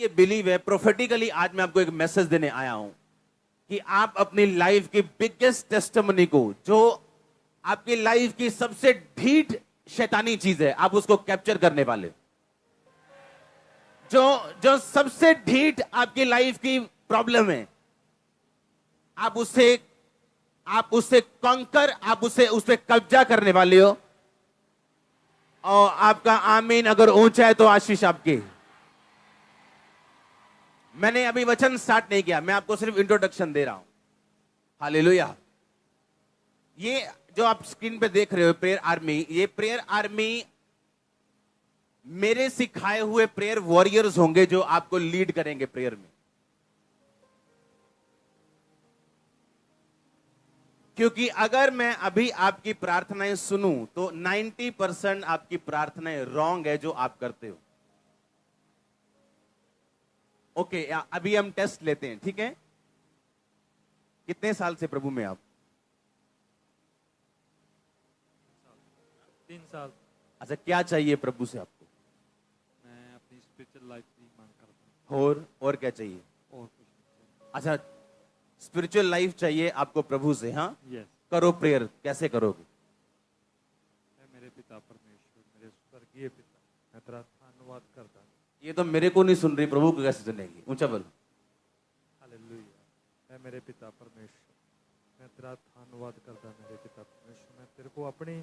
ये बिलीव है, प्रोफेटिकली आज मैं आपको एक मैसेज देने आया हूं कि आप अपनी लाइफ की बिगेस्ट टेस्टिमनी को, जो आपकी लाइफ की सबसे ढीठ शैतानी चीज है, आप उसको कैप्चर करने वाले हो। जो जो सबसे ढीठ आपकी लाइफ की प्रॉब्लम है, आप उससे कॉन्कर, आप उस पे कब्जा करने वाले हो। और आपका आमीन अगर ऊंचा है तो आशीष आपकी। मैंने अभी वचन स्टार्ट नहीं किया, मैं आपको सिर्फ इंट्रोडक्शन दे रहा हूं। हालेलुया। ये जो आप स्क्रीन पे देख रहे हो प्रेयर आर्मी, ये प्रेयर आर्मी मेरे सिखाए हुए प्रेयर वॉरियर्स होंगे जो आपको लीड करेंगे प्रेयर में। क्योंकि अगर मैं अभी आपकी प्रार्थनाएं सुनूं तो 90% आपकी प्रार्थनाएं रॉन्ग है जो आप करते हो। ओके, अभी हम टेस्ट लेते हैं, ठीक है? कितने साल से प्रभु में आप? 3 साल। अच्छा, क्या चाहिए प्रभु से आपको? मैं अपनी स्पिरिचुअल लाइफ की मांग करता हूँ। और क्या चाहिए? और कुछ नहीं। अच्छा, स्पिरिचुअल लाइफ चाहिए आपको प्रभु से। हाँ, यस। करो प्रेयर। कैसे करोगे? मेरे पिता परमेश्वर, मेरे स्वर्गीय पिता, मैं तेरा धन्यवाद करता हूँ। ये तो मेरे को नहीं सुन रही, प्रभु को कैसे सुनेगी? ऊंचा बोलो। हालेलुया। मेरे पिता परमेश्वर, मैं तेरा धन्यवाद करता हूँ। मेरे पिता परमेश्वर, मैं तेरे को अपनी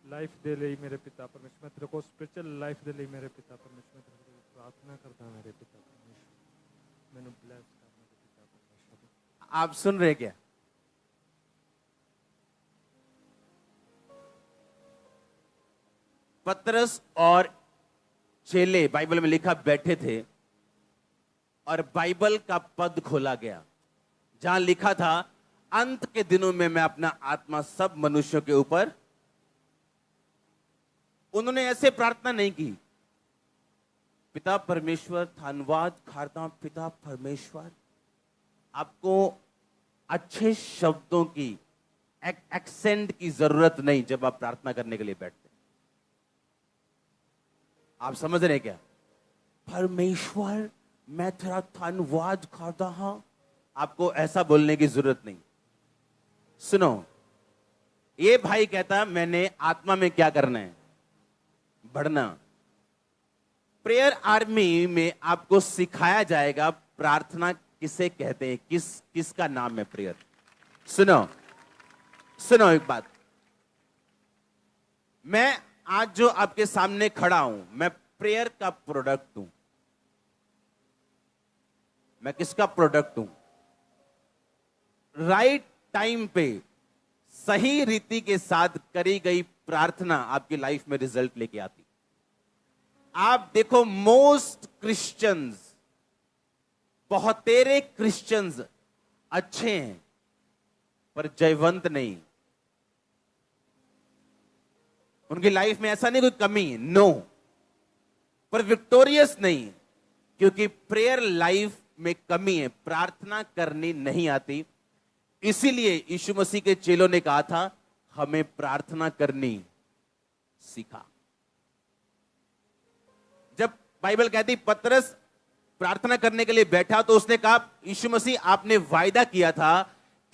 लाइफ दे ली मेरे पिता परमेश्वर, मैं तेरे को स्पिरिचुअल लाइफ दे ली मेरे पिता परमेश्वर, मैं तेरे को प्रार्थना करता हूँ मेरे पिता परमेश्वर, मैंने ब्लेस कर मेरे पिता परमेश्वर। आप सुन रहे क्या? पतरस और चेले, बाइबल में लिखा, बैठे थे और बाइबल का पद खोला गया जहां लिखा था, अंत के दिनों में मैं अपना आत्मा सब मनुष्यों के ऊपर। उन्होंने ऐसे प्रार्थना नहीं की, पिता परमेश्वर धन्यवाद करता हूं, पिता परमेश्वर। आपको अच्छे शब्दों की, एक्सेंट की जरूरत नहीं जब आप प्रार्थना करने के लिए बैठते। आप समझ रहे हैं क्या? परमेश्वर मैं तेरा धन्यवाद करता हूं, आपको ऐसा बोलने की जरूरत नहीं। सुनो, ये भाई कहता मैंने आत्मा में क्या करना है? बढ़ना। प्रेयर आर्मी में आपको सिखाया जाएगा प्रार्थना किसे कहते हैं, किसका नाम है प्रेयर। सुनो एक बात, मैं आज जो आपके सामने खड़ा हूं, मैं प्रेयर का प्रोडक्ट हूं। मैं किसका प्रोडक्ट हूं? राइट टाइम पे सही रीति के साथ करी गई प्रार्थना आपकी लाइफ में रिजल्ट लेके आती। आप देखो, मोस्ट क्रिश्चियंस, बहुतेरे क्रिश्चियंस अच्छे हैं पर जयवंत नहीं। उनकी लाइफ में ऐसा नहीं कोई कमी है, नो, पर विक्टोरियस नहीं, क्योंकि प्रेयर लाइफ में कमी है, प्रार्थना करनी नहीं आती। इसीलिए यीशु मसीह के चेलों ने कहा था, हमें प्रार्थना करनी सीखा। जब बाइबल कहती पतरस प्रार्थना करने के लिए बैठा तो उसने कहा, यीशु मसीह आपने वायदा किया था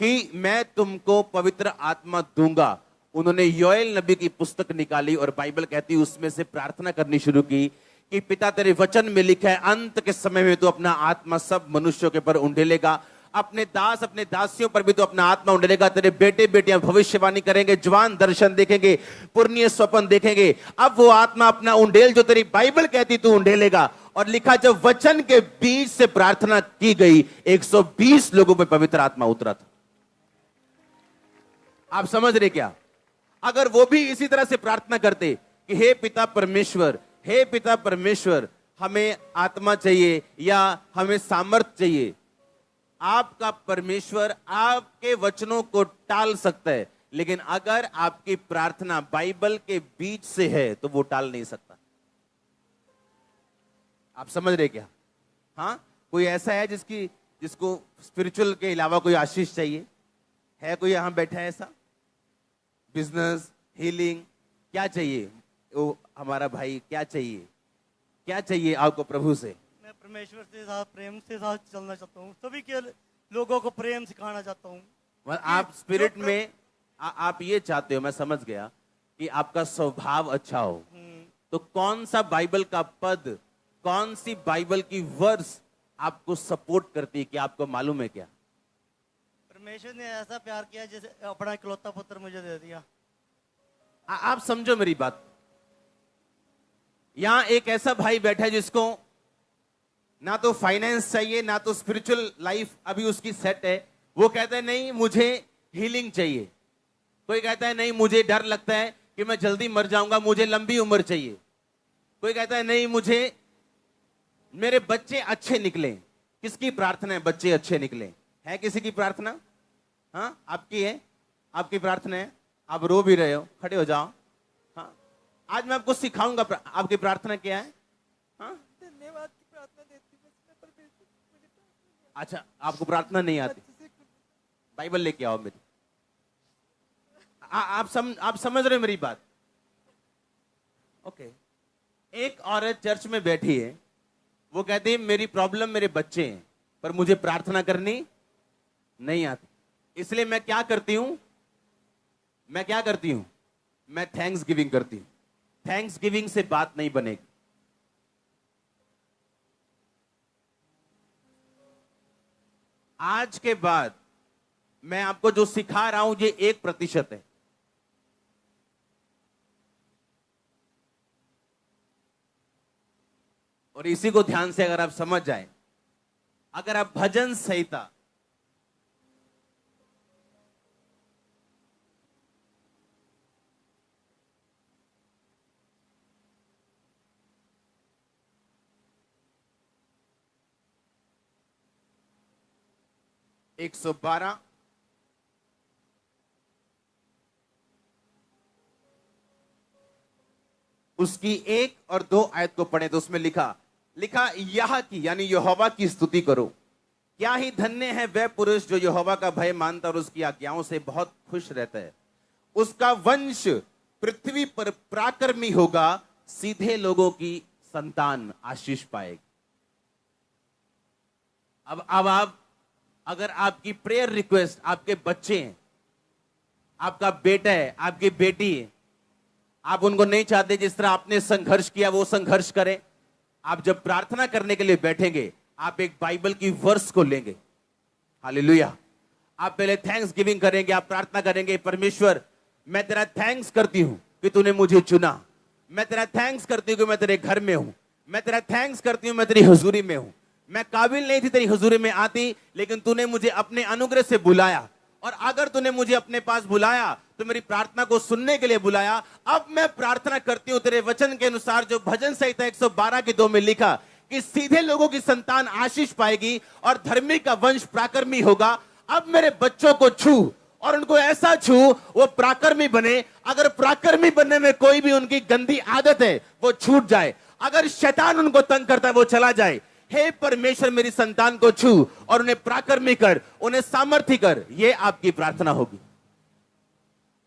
कि मैं तुमको पवित्र आत्मा दूंगा। उन्होंने योएल नबी की पुस्तक निकाली और बाइबल कहती उसमें से प्रार्थना करनी शुरू की कि पिता तेरे वचन में लिखा है, अंत के समय में तू अपना आत्मा सब मनुष्यों के पर उंडेलेगा, अपने दास अपने दासियों पर भी तो अपना आत्मा उंडेलेगा, तेरे बेटे बेटियां भविष्यवाणी करेंगे, जवान दर्शन देखेंगे, पुरनीय स्वप्न देखेंगे। अब वो आत्मा अपना उंडेल जो तेरी बाइबल कहती तू उंडेलेगा। और लिखा, जब वचन के बीच से प्रार्थना की गई 120 लोगों में पवित्र आत्मा उतरा था। आप समझ रहे क्या? अगर वो भी इसी तरह से प्रार्थना करते कि हे पिता परमेश्वर, हे पिता परमेश्वर, हमें आत्मा चाहिए या हमें सामर्थ चाहिए, आपका परमेश्वर आपके वचनों को टाल सकता है, लेकिन अगर आपकी प्रार्थना बाइबल के बीच से है तो वो टाल नहीं सकता। आप समझ रहे क्या? हाँ, कोई ऐसा है जिसको स्पिरिचुअल के अलावा कोई आशीष चाहिए? है कोई यहां बैठा है ऐसा? बिजनेस, हीलिंग, क्या चाहिए? वो हमारा भाई, क्या चाहिए? क्या चाहिए आपको प्रभु से? मैं परमेश्वर से साथ प्रेम से साथ चलना चाहता हूँ, सभी के लोगों को प्रेम सिखाना चाहता हूँ। आप स्पिरिट में आप ये चाहते हो, मैं समझ गया कि आपका स्वभाव अच्छा हो। तो कौन सा बाइबल का पद, कौन सी बाइबल की वर्स आपको सपोर्ट करती है कि आपको मालूम है क्या? परमेश्वर ने ऐसा प्यार किया जैसे अपना इकलौता पुत्र मुझे दे दिया। आप समझो मेरी बात। यहां एक ऐसा भाई बैठा है जिसको ना तो फाइनेंस चाहिए, ना तो स्पिरिचुअल लाइफ अभी उसकी सेट है। वो कहता है नहीं मुझे हीलिंग चाहिए। कोई कहता है नहीं मुझे डर लगता है कि मैं जल्दी मर जाऊंगा, मुझे लंबी उम्र चाहिए। कोई कहता है नहीं मुझे मेरे बच्चे अच्छे निकले। किसकी प्रार्थना है बच्चे अच्छे निकले? है किसी की प्रार्थना? हाँ आपकी है, आपकी प्रार्थना है। आप रो भी रहे हो, खड़े हो जाओ। हाँ आज मैं आपको सिखाऊंगा आपकी प्रार्थना क्या है। हाँ धन्यवाद की प्रार्थना देती हूँ मैं परमेश्वर, मुझे प्रार्थना अच्छा आपको प्रार्थना नहीं आती? अच्छे से बाइबल लेके आओ मेरी। आप समझ रहे हो मेरी बात? ओके। एक औरत चर्च में बैठी है, वो कहती है मेरी प्रॉब्लम मेरे बच्चे हैं, पर मुझे प्रार्थना करनी नहीं आती। इसलिए मैं क्या करती हूं, मैं थैंक्स गिविंग करती हूं। थैंक्स गिविंग से बात नहीं बनेगी। आज के बाद मैं आपको जो सिखा रहा हूं ये 1% है। और इसी को ध्यान से अगर आप समझ जाएं, अगर आप भजन संहिता एक 112 उसकी 1 और 2 आयत को पढ़े तो उसमें लिखा यह की यानी यहोवा की स्तुति करो। क्या ही धन्य है वह पुरुष जो यहोवा का भय मानता और उसकी आज्ञाओं से बहुत खुश रहता है। उसका वंश पृथ्वी पर पराक्रमी होगा, सीधे लोगों की संतान आशीष पाएगी। अब आप अगर आपकी प्रेयर रिक्वेस्ट आपके बच्चे हैं, आपका बेटा है, आपकी बेटी है, आप उनको नहीं चाहते जिस तरह आपने संघर्ष किया वो संघर्ष करें। आप जब प्रार्थना करने के लिए बैठेंगे आप एक बाइबल की वर्स को लेंगे। हालेलुया। आप पहले थैंक्स गिविंग करेंगे, आप प्रार्थना करेंगे परमेश्वर मैं तेरा थैंक्स करती हूं कि तूने मुझे चुना। मैं तेरा थैंक्स करती हूं कि मैं तेरे घर में हूं। मैं तेरा थैंक्स करती हूं मैं तेरी हुजूरी में हूं। मैं काबिल नहीं थी तेरी हुजूरी में आती, लेकिन तूने मुझे अपने अनुग्रह से बुलाया। और अगर तूने मुझे अपने पास बुलाया तो मेरी प्रार्थना को सुनने के लिए बुलाया। अब मैं प्रार्थना करती हूं तेरे वचन के अनुसार, जो भजन संहिता 112 के 2 में लिखा कि सीधे लोगों की संतान आशीष पाएगी और धर्मी का वंश पराक्रमी होगा। अब मेरे बच्चों को छू और उनको ऐसा छू वो पराक्रमी बने। अगर पराक्रमी बनने में कोई भी उनकी गंदी आदत है वो छूट जाए। अगर शैतान उनको तंग करता है वो चला जाए। हे परमेश्वर मेरी संतान को छू और उन्हें पराक्रमी कर, उन्हें सामर्थ्य कर। ये आपकी प्रार्थना होगी।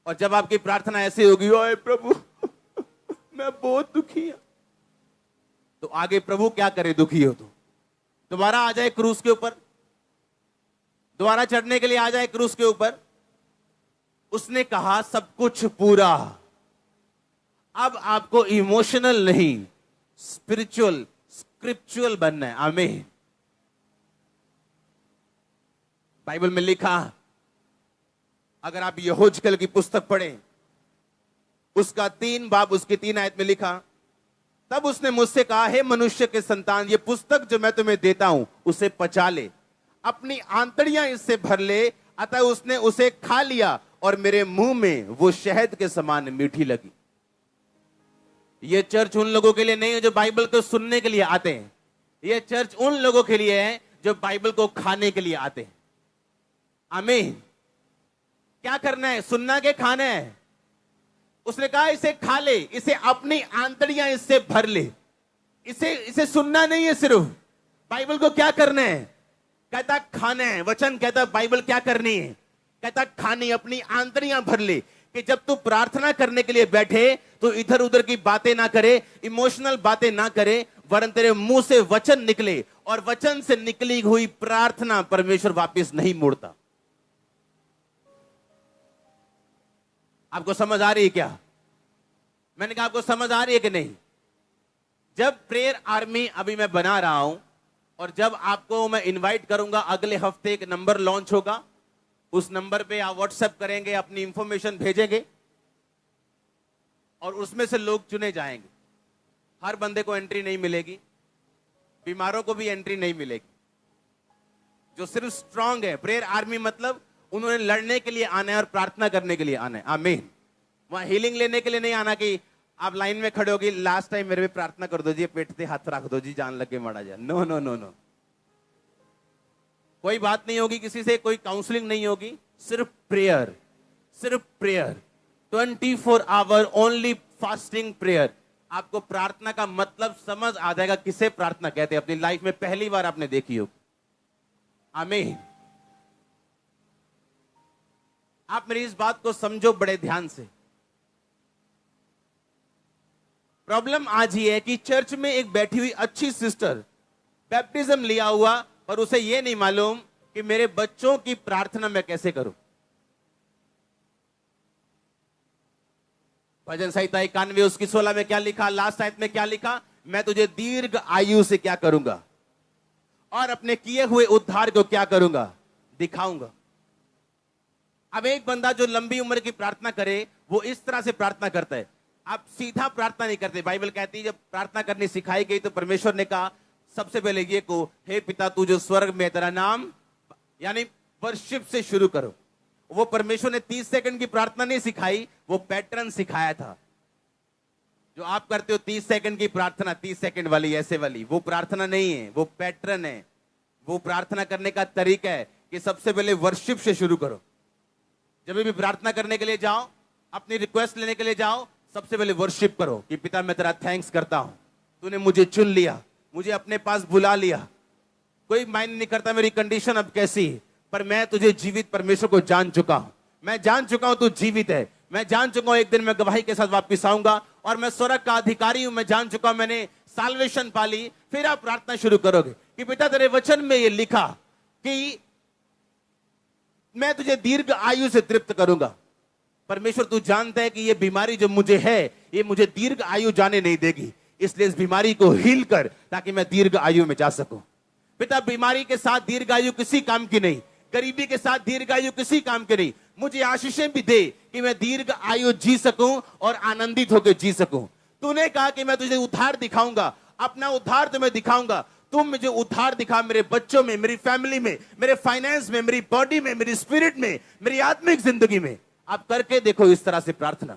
और जब आपकी प्रार्थना ऐसी होगी, ओए प्रभु मैं बहुत दुखी हूं, तो आगे प्रभु क्या करे? दुखी हो तो दोबारा आ जाए क्रूस के ऊपर, दोबारा चढ़ने के लिए आ जाए क्रूस के ऊपर। उसने कहा सब कुछ पूरा। अब आपको इमोशनल नहीं स्पिरिचुअल स्क्रिप्चुअल बनना है। आमीन। बाइबल में लिखा, अगर आप यहोजकल की पुस्तक पढ़ें उसका 3 बाब उसकी 3 आयत में लिखा, तब उसने मुझसे कहा हे मनुष्य के संतान, ये पुस्तक जो मैं तुम्हें देता हूं उसे पचा ले, अपनी आंतड़ियां इससे भर ले। अतः उसने उसे खा लिया और मेरे मुंह में वो शहद के समान मीठी लगी। ये चर्च उन लोगों के लिए नहीं है जो बाइबल को सुनने के लिए आते हैं। ये चर्च उन लोगों के लिए है जो बाइबल को खाने के लिए आते हैं। आमीन। क्या करना है? सुनना के खाना है? उसने कहा इसे खा ले, इसे अपनी आंतड़ियां इससे भर ले। इसे सुनना नहीं है सिर्फ। बाइबल को क्या करना है? कहता खाना है। वचन कहता बाइबल क्या करनी है? कहता खानी, अपनी आंतड़ियां भर ले। कि जब तू प्रार्थना करने के लिए बैठे तो इधर उधर की बातें ना करे, इमोशनल बातें ना करे, वरन तेरे मुंह से वचन निकले और वचन से निकली हुई प्रार्थना परमेश्वर वापस नहीं मोड़ता। आपको समझ आ रही है क्या? मैंने कहा आपको समझ आ रही है कि नहीं? जब प्रेयर आर्मी अभी मैं बना रहा हूं और जब आपको मैं इनवाइट करूंगा, अगले हफ्ते एक नंबर लॉन्च होगा, उस नंबर पे आप व्हाट्सएप करेंगे, अपनी इंफॉर्मेशन भेजेंगे और उसमें से लोग चुने जाएंगे। हर बंदे को एंट्री नहीं मिलेगी, बीमारों को भी एंट्री नहीं मिलेगी। जो सिर्फ स्ट्रांग है, प्रेयर आर्मी मतलब उन्होंने लड़ने के लिए आना है और प्रार्थना करने के लिए आना है। आमीन। वहां हीलिंग लेने के लिए नहीं आना कि आप लाइन में खड़े होगी, लास्ट टाइम मेरे पे प्रार्थना कर दो जी, पेट पे हाथ रख दो जी, जान लगे मारा जाए। नो नो नो नो, कोई बात नहीं होगी किसी से, कोई काउंसलिंग नहीं होगी, सिर्फ प्रेयर, सिर्फ prayer, 24 hour only fasting prayer. आपको प्रार्थना का मतलब समझ आ जाएगा, किसे प्रार्थना कहते हैं। अपनी लाइफ में पहली बार आपने देखी होगी। आमीन। आप मेरी इस बात को समझो बड़े ध्यान से। प्रॉब्लम आज ये है कि चर्च में एक बैठी हुई अच्छी सिस्टर बैप्टिज्म लिया हुआ, पर उसे यह नहीं मालूम कि मेरे बच्चों की प्रार्थना मैं कैसे करूं। भजन संहिता 91 उसकी 16 में क्या लिखा, लास्ट आयत में क्या लिखा? मैं तुझे दीर्घ आयु से क्या करूंगा और अपने किए हुए उद्धार को क्या करूंगा, दिखाऊंगा। अब एक बंदा जो लंबी उम्र की प्रार्थना करे, वो इस तरह से प्रार्थना करता है। आप सीधा प्रार्थना नहीं करते। बाइबल कहती है जब प्रार्थना करनी सिखाई गई तो परमेश्वर ने कहा सबसे पहले ये को, हे पिता तू जो स्वर्ग में, तेरा नाम, यानी वर्शिप से शुरू करो। वो परमेश्वर ने 30 सेकंड की प्रार्थना नहीं सिखाई, वो पैटर्न सिखाया था। जो आप करते हो 30 सेकंड की प्रार्थना, 30 सेकंड वाली, ऐसे वाली, वो प्रार्थना नहीं है, वो पैटर्न है। वो प्रार्थना करने का तरीका है कि सबसे पहले वर्शिप से शुरू करो। जब भी प्रार्थना करने के लिए जाओ, अपनी रिक्वेस्ट लेने के लिए जाओ, सबसे पहले वर्शिप करो कि पिता मैं तेरा थैंक्स करता हूं, तूने मुझे चुन लिया, मुझे अपने पास बुला लिया। कोई मायने नहीं करता मेरी कंडीशन अब कैसी है, पर मैं तुझे जीवित परमेश्वर को जान चुका हूं। मैं जान चुका हूं तू जीवित है। मैं जान चुका हूं एक दिन मैं गवाही के साथ वापस आऊंगा और मैं स्वर्ग का अधिकारी हूं। मैं जान चुका हूं मैंने साल्वेशन पा ली। फिर आप प्रार्थना शुरू करोगे कि पिता तेरे वचन में ये लिखा कि मैं तुझे दीर्घ आयु से तृप्त करूंगा। परमेश्वर तू जानता है कि ये बीमारी जो मुझे है, ये मुझे दीर्घ आयु जाने नहीं देगी, इसलिए इस बीमारी को हील कर ताकि मैं दीर्घ आयु में जा सकूं। पिता बीमारी के साथ दीर्घ आयु किसी काम की नहीं, गरीबी के साथ दीर्घ आयु किसी काम की नहीं। मुझे आशीषें भी दे कि मैं दीर्घ आयु जी सकूं और आनंदित होकर जी सकूं। तूने कहा कि मैं तुझे उद्धार दिखाऊंगा, अपना उद्धार तुम्हें दिखाऊंगा। तुम मुझे उद्धार दिखा मेरे बच्चों में, मेरी फैमिली में, मेरे फाइनेंस में, मेरी बॉडी में, मेरी स्पिरिट में, मेरी आत्मिक जिंदगी में। आप करके देखो इस तरह से प्रार्थना,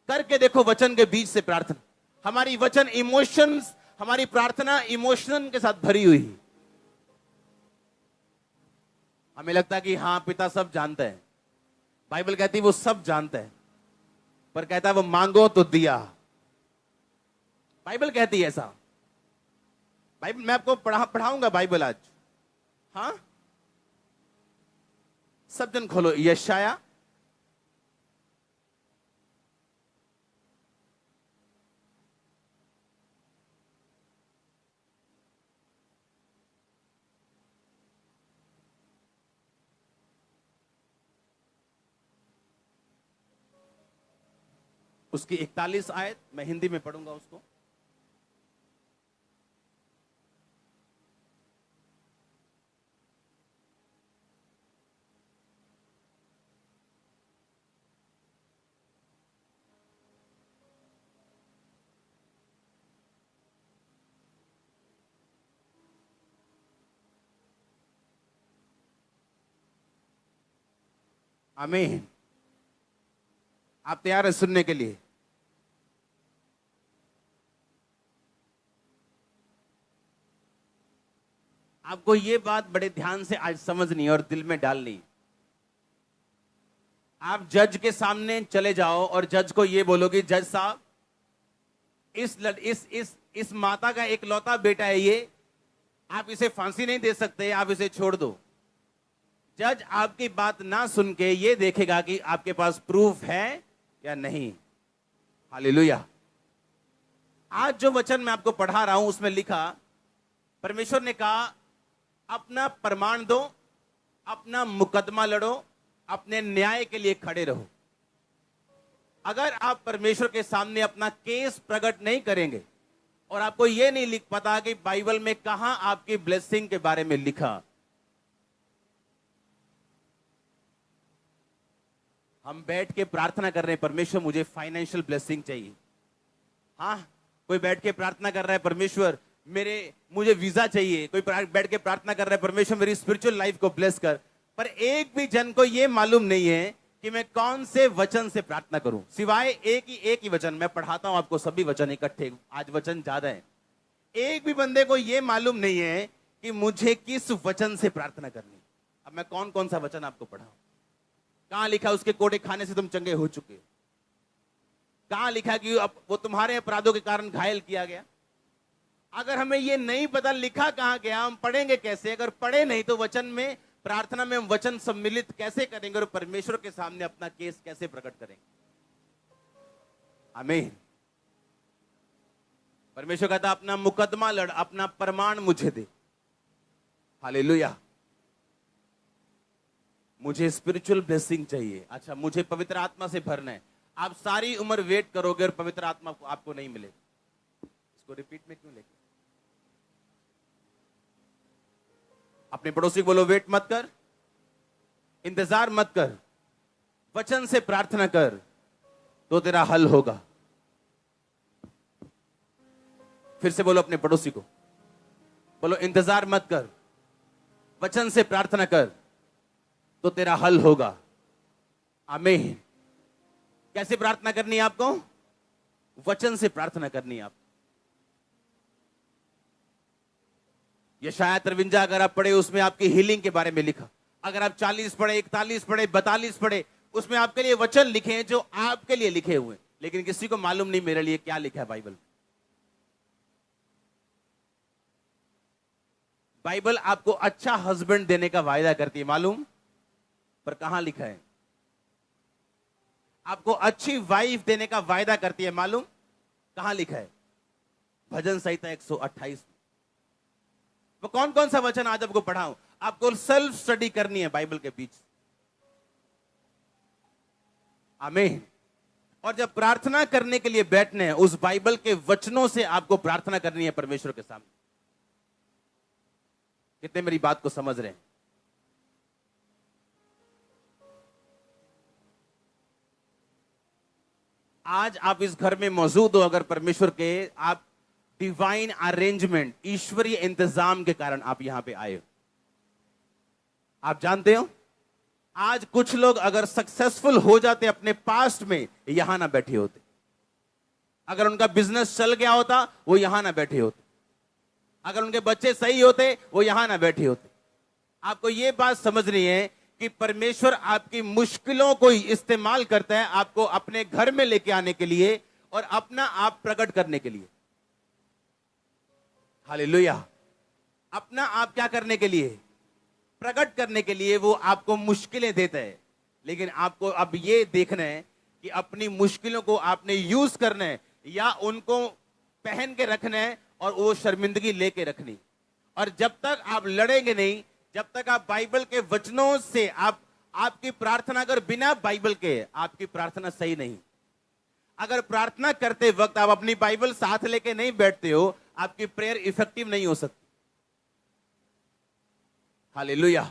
करके देखो वचन के बीच से प्रार्थना। हमारी वचन इमोशंस, हमारी प्रार्थना इमोशन के साथ भरी हुई है। हमें लगता है कि हाँ पिता सब जानते हैं। बाइबल कहती है वो सब जानते हैं, पर कहता है वो मांगो तो दिया। बाइबल कहती है ऐसा। बाइबल मैं आपको पढ़ाऊंगा बाइबल आज। हाँ सब जन खोलो यशाया उसकी 41 आयत, मैं हिंदी में पढ़ूंगा उसको। आमीन। आप तैयार हैं सुनने के लिए? आपको ये बात बड़े ध्यान से आज समझनी और दिल में डालनी। आप जज के सामने चले जाओ और जज को ये बोलोगे, जज साहब इस माता का एक लौता बेटा है ये, आप इसे फांसी नहीं दे सकते, आप इसे छोड़ दो। जज आपकी बात ना सुन के ये देखेगा कि आपके पास प्रूफ है या नहीं। हालेलुया। आज जो वचन मैं आपको पढ़ा रहा हूं उसमें लिखा परमेश्वर ने कहा अपना प्रमाण दो, अपना मुकदमा लड़ो, अपने न्याय के लिए खड़े रहो। अगर आप परमेश्वर के सामने अपना केस प्रकट नहीं करेंगे और आपको यह नहीं लिख पता कि बाइबल में कहां आपकी ब्लेसिंग के बारे में लिखा। हम बैठ के प्रार्थना कर रहे हैं, परमेश्वर मुझे फाइनेंशियल ब्लेसिंग चाहिए। हाँ, कोई बैठ के प्रार्थना कर रहा है, परमेश्वर मुझे वीजा चाहिए। कोई बैठ के प्रार्थना कर रहा है, परमेश्वर मेरी स्पिरिचुअल लाइफ को ब्लेस कर। पर एक भी जन को यह मालूम नहीं है कि मैं कौन से वचन से प्रार्थना करूं, सिवाय एक ही वचन। मैं पढ़ाता हूं आपको सभी वचन इकट्ठे, आज वचन ज्यादा है। एक भी बंदे को यह मालूम नहीं है कि मुझे किस वचन से प्रार्थना करनी। अब मैं कौन कौन सा वचन आपको पढ़ाऊं? कहां लिखा उसके कोड़े खाने से तुम चंगे हो चुके? कहां लिखा कि अब वो तुम्हारे अपराधों के कारण घायल किया गया? अगर हमें ये नहीं पता लिखा कहां गया, हम पढ़ेंगे कैसे? अगर पढ़े नहीं तो वचन में, प्रार्थना में हम वचन सम्मिलित कैसे करेंगे और परमेश्वर के सामने अपना केस कैसे प्रकट करेंगे? आमीन। परमेश्वर कहता अपना मुकदमा लड़, अपना प्रमाण मुझे दे। हालेलुया। मुझे स्पिरिचुअल ब्लेसिंग चाहिए। अच्छा, मुझे पवित्र आत्मा से भरना है। आप सारी उम्र वेट करोगे और पवित्र आत्मा आपको नहीं मिलेगी। इसको रिपीट में क्यों लेके? अपने पड़ोसी को बोलो, वेट मत कर, इंतजार मत कर, वचन से प्रार्थना कर तो तेरा हल होगा। फिर से बोलो अपने पड़ोसी को, बोलो इंतजार मत कर, वचन से प्रार्थना कर तो तेरा हल होगा। आमीन। कैसे प्रार्थना करनी है आपको? वचन से प्रार्थना करनी है आपको। यशायाह 53 अगर आप पढ़े, उसमें आपकी हीलिंग के बारे में लिखा। अगर आप 40 पढ़े, 41 पढ़े, 42 पढ़े, उसमें आपके लिए वचन लिखे हैं जो आपके लिए लिखे हुए, लेकिन किसी को मालूम नहीं मेरे लिए क्या लिखा है बाइबल। बाइबल आपको अच्छा हस्बैंड देने का वायदा करती है, मालूम? पर कहां लिखा है? आपको अच्छी वाइफ देने का वायदा करती है, मालूम? कहां लिखा है? भजन संहिता 128। वो कौन कौन सा वचन आज आपको पढ़ाऊं? आपको सेल्फ स्टडी करनी है बाइबल के बीच। आमीन। और जब प्रार्थना करने के लिए बैठने हैं, उस बाइबल के वचनों से आपको प्रार्थना करनी है परमेश्वर के सामने। कितने मेरी बात को समझ रहे हैं? आज आप इस घर में मौजूद हो, अगर परमेश्वर के आप डिवाइन अरेंजमेंट, ईश्वरीय इंतजाम के कारण आप यहां पे आए हो। आप जानते हो, आज कुछ लोग अगर सक्सेसफुल हो जाते अपने पास्ट में, यहां ना बैठे होते। अगर उनका बिजनेस चल गया होता, वो यहां ना बैठे होते। अगर उनके बच्चे सही होते, वो यहां ना बैठे होते। आपको यह बात समझनी है कि परमेश्वर आपकी मुश्किलों को इस्तेमाल करता है आपको अपने घर में लेके आने के लिए और अपना आप प्रकट करने के लिए। हालेलुया। अपना आप क्या करने के लिए? प्रकट करने के लिए वो आपको मुश्किलें देता है, लेकिन आपको अब ये देखना है कि अपनी मुश्किलों को आपने यूज करना है या उनको पहन के रखना है और वो शर्मिंदगी लेके रखनी। और जब तक आप लड़ेंगे नहीं, जब तक आप बाइबल के वचनों से आपकी प्रार्थना, अगर बिना बाइबल के, आपकी प्रार्थना सही नहीं। अगर प्रार्थना करते वक्त आप अपनी बाइबल साथ लेके नहीं बैठते हो, आपकी प्रेयर इफेक्टिव नहीं हो सकती। हालेलुया।